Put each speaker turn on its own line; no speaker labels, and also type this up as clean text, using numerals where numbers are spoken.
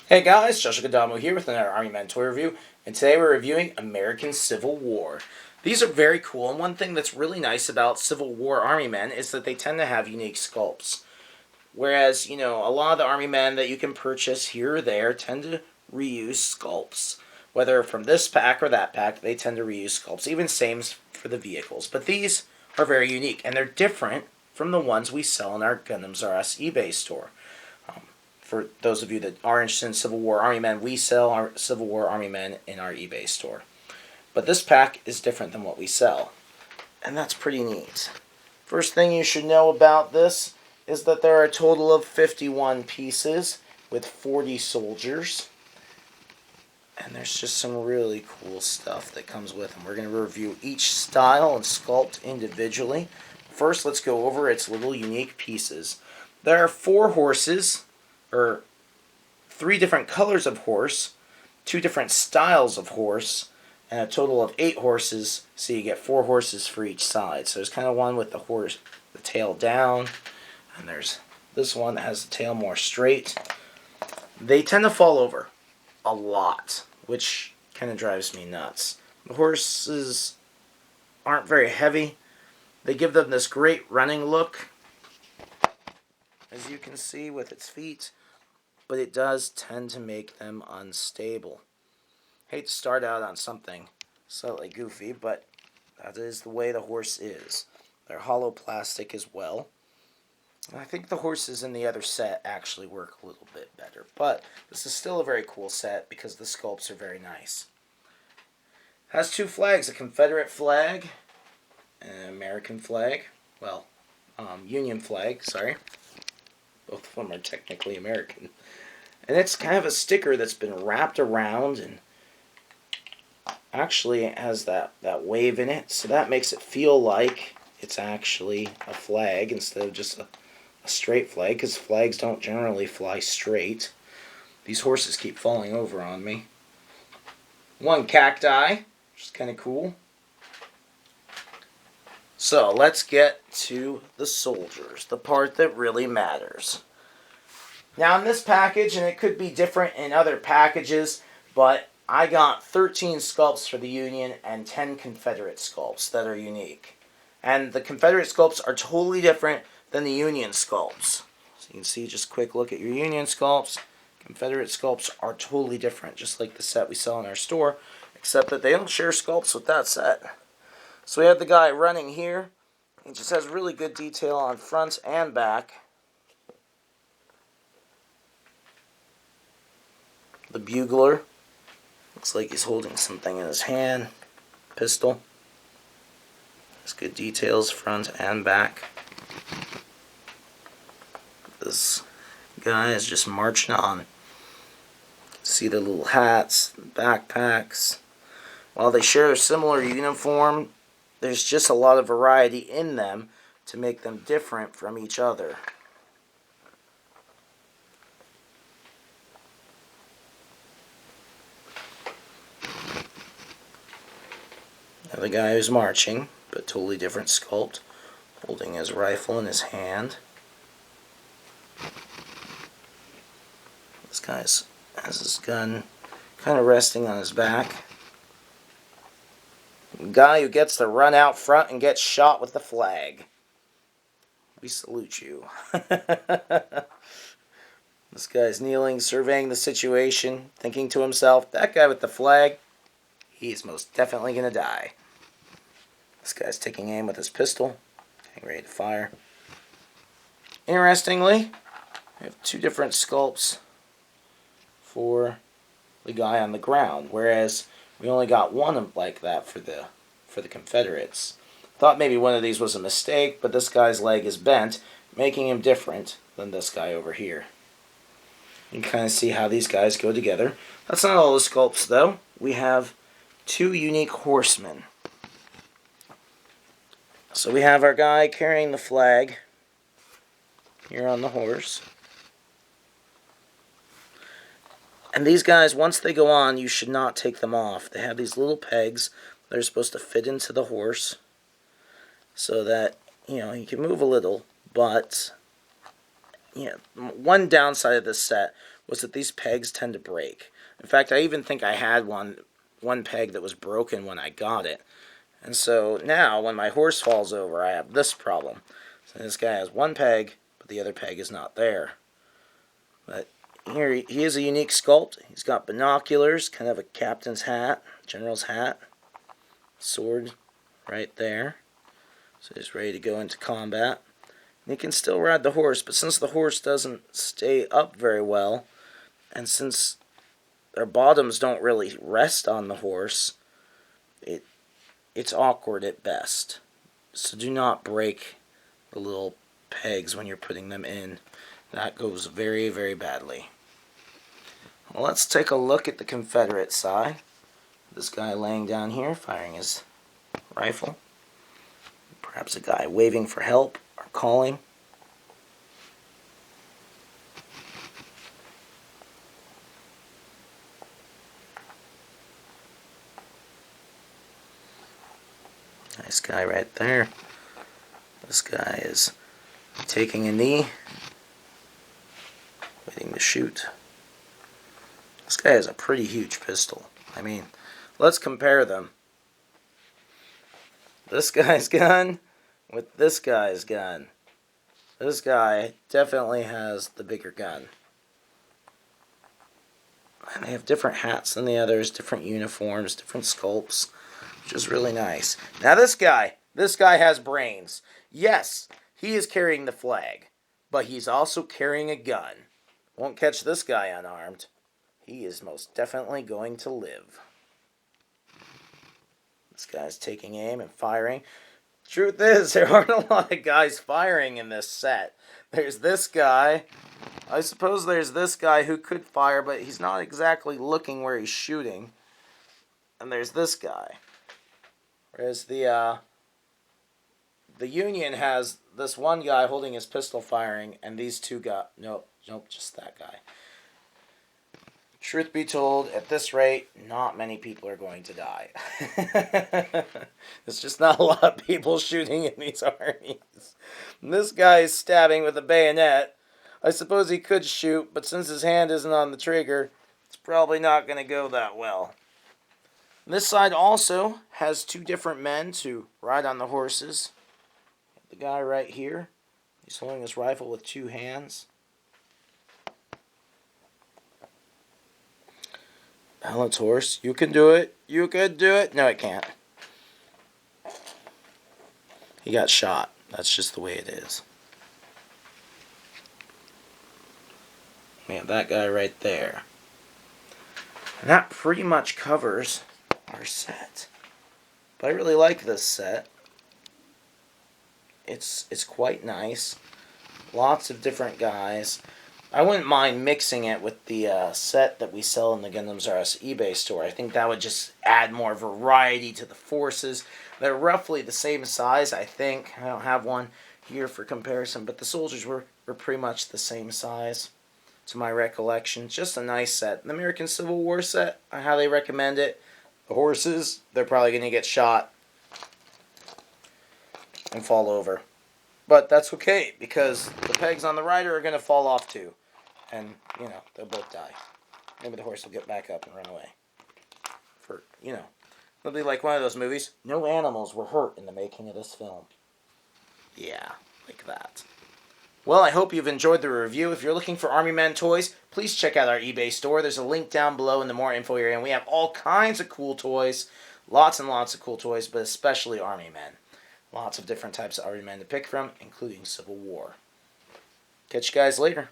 Hey guys, Joshua Gadamo here with another Army Men toy review, and today we're reviewing American Civil War. These are very cool, and one thing that's really nice about Civil War Army Men is that they tend to have unique sculpts. Whereas, a lot of the Army Men that you can purchase here or there tend to reuse sculpts. Whether from this pack or that pack, they tend to reuse sculpts. Even same for the vehicles. But these are very unique, and they're different from the ones we sell in our Gundams R Us eBay store. For those of you that are interested in Civil War Army Men, we sell our Civil War Army Men in our eBay store. But this pack is different than what we sell, and that's pretty neat. First thing you should know about this is that there are a total of 51 pieces with 40 soldiers. And there's just some really cool stuff that comes with them. We're going to review each style and sculpt individually. First, let's go over its little unique pieces. There are 4 horses, or 3 different colors of horse, 2 different styles of horse, and a total of 8 horses, so you get 4 horses for each side. So there's kind of one with the tail down, and there's this one that has the tail more straight. They tend to fall over a lot, which kind of drives me nuts. The horses aren't very heavy. They give them this great running look, as you can see with its feet, but it does tend to make them unstable. Hate to start out on something slightly goofy, but that is the way the horse is. They're hollow plastic as well. I think the horses in the other set actually work a little bit better, but this is still a very cool set because the sculpts are very nice. It has 2 flags, a Confederate flag and an American flag. Well, Union flag, sorry. Both of them are technically American. And it's kind of a sticker that's been wrapped around and actually it has that wave in it, so that makes it feel like it's actually a flag instead of just a straight flag, because flags don't generally fly straight. These horses keep falling over on me. 1 cacti, which is kind of cool. So let's get to the soldiers, the part that really matters. Now in this package, and it could be different in other packages, but I got 13 sculpts for the Union and 10 Confederate sculpts that are unique. And the Confederate sculpts are totally different than the Union sculpts. So you can see just a quick look at your Union sculpts. Confederate sculpts are totally different, just like the set we sell in our store, except that they don't share sculpts with that set. So we have the guy running here. He just has really good detail on front and back. The bugler looks like he's holding something in his hand. Pistol. Has good details front and back. This guy is just marching on. See the little hats, backpacks. While they share a similar uniform, there's just a lot of variety in them to make them different from each other. Now the guy who's marching, but totally different sculpt, holding his rifle in his hand. This guy has his gun kind of resting on his back. The guy who gets to run out front and get shot with the flag. We salute you. This guy's kneeling, surveying the situation, thinking to himself, that guy with the flag, he's most definitely going to die. This guy's taking aim with his pistol, getting ready to fire. Interestingly, we have 2 different sculpts for the guy on the ground, whereas we only got one like that for the Confederates. Thought maybe one of these was a mistake, but this guy's leg is bent, making him different than this guy over here. You can kind of see how these guys go together. That's not all the sculpts, though. We have 2 unique horsemen. So we have our guy carrying the flag here on the horse. And these guys, once they go on, you should not take them off. They have these little pegs that are supposed to fit into the horse so that, you can move a little, but, one downside of this set was that these pegs tend to break. In fact, I even think I had one peg that was broken when I got it. And so now when my horse falls over, I have this problem. So this guy has one peg, but the other peg is not there. But here he is a unique sculpt. He's got binoculars, kind of a captain's hat, general's hat, sword right there. So he's ready to go into combat. And he can still ride the horse, but since the horse doesn't stay up very well, and since their bottoms don't really rest on the horse, it's awkward at best. So do not break the little pegs when you're putting them in. That goes very, very badly. Well, let's take a look at the Confederate side. This guy laying down here, firing his rifle. Perhaps a guy waving for help or calling. Nice guy right there. This guy is taking a knee, waiting to shoot. This guy has a pretty huge pistol. I mean, let's compare them. This guy's gun with this guy's gun. This guy definitely has the bigger gun. And they have different hats than the others, different uniforms, different sculpts, which is really nice. Now this guy has brains. Yes, he is carrying the flag, but he's also carrying a gun. Won't catch this guy unarmed. He is most definitely going to live. This guy's taking aim and firing. Truth is, there aren't a lot of guys firing in this set. There's this guy. I suppose there's this guy who could fire, but he's not exactly looking where he's shooting. And there's this guy. Whereas the Union has this one guy holding his pistol firing, and these two guys. Nope, just that guy. Truth be told, at this rate, not many people are going to die. There's just not a lot of people shooting in these armies. And this guy is stabbing with a bayonet. I suppose he could shoot, but since his hand isn't on the trigger, it's probably not going to go that well. This side also has two different men to ride on the horses. The guy right here, he's holding his rifle with two hands. Balance horse, you can do it. You could do it. No, it can't. He got shot. That's just the way it is. We have that guy right there. And that pretty much covers our set. But I really like this set. It's quite nice. Lots of different guys. I wouldn't mind mixing it with the set that we sell in the Gundams R Us eBay store. I think that would just add more variety to the forces. They're roughly the same size, I think. I don't have one here for comparison, but the soldiers were pretty much the same size to my recollection. Just a nice set. The American Civil War set, I highly recommend it. The horses, they're probably going to get shot and fall over. But that's okay, because the pegs on the rider are going to fall off too. And, they'll both die. Maybe the horse will get back up and run away. It'll be like one of those movies. No animals were hurt in the making of this film. Yeah, like that. Well, I hope you've enjoyed the review. If you're looking for Army Men toys, please check out our eBay store. There's a link down below in the more info area. And we have all kinds of cool toys. Lots and lots of cool toys, but especially Army Men. Lots of different types of Army Men to pick from, including Civil War. Catch you guys later.